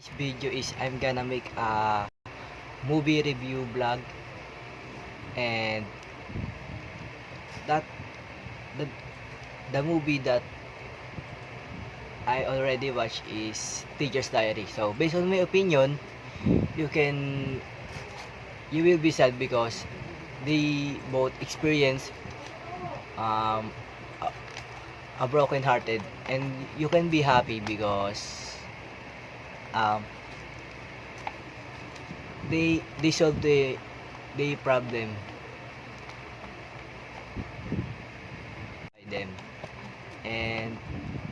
This video is I'm gonna make a movie review vlog, and that the the movie that I already watched is Teacher's Diary. So based on my opinion, you can you will be sad because they both experience um a, a broken hearted, and you can be happy because um they solve the problem by them, and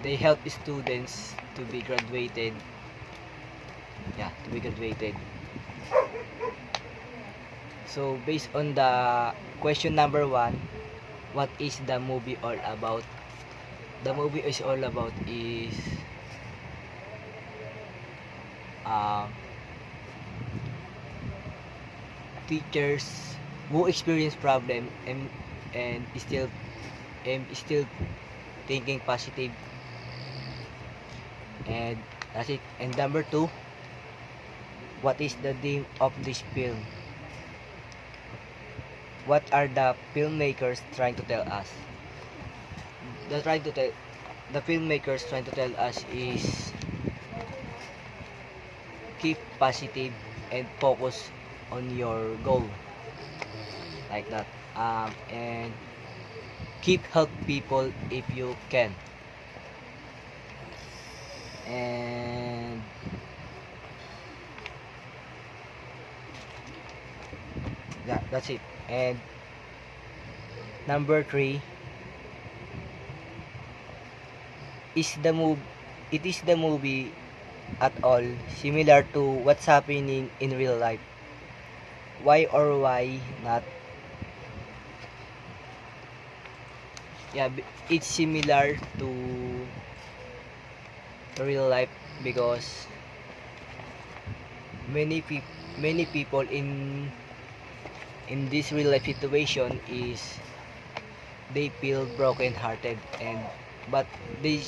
they help students to be graduated, so based on the question number 1, what is the movie all about? The movie is all about is teachers who experience problem and still thinking positive, and that's it. And number 2, what is the theme of this film? What are the filmmakers trying to tell us? The filmmakers trying to tell us is keep positive and focus on your goal, like that. And keep help people if you can, and that's it. And number 3, is the movie at all similar to what's happening in real life? Why or why not? It's similar to real life because many people in this real life situation is they feel broken hearted, and but they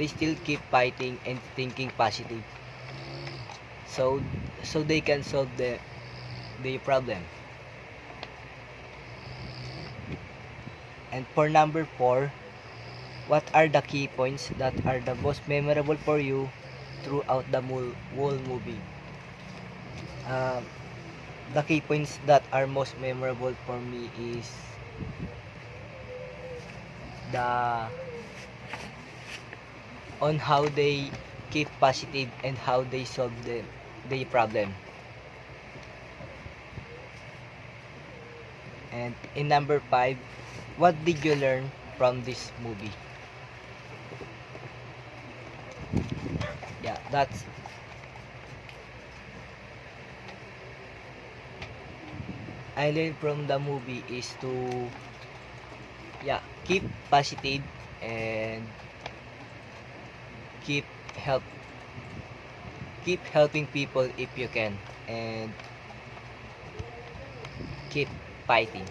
still keep fighting and thinking positive, so they can solve the problem. And for number 4, what are the key points that are the most memorable for you throughout the whole movie? The key points that are most memorable for me is the on how they keep positive and how they solve the problem. And in number 5, what did you learn from this movie? That's I learned from the movie is to keep positive and keep help keep helping people if you can, and keep fighting.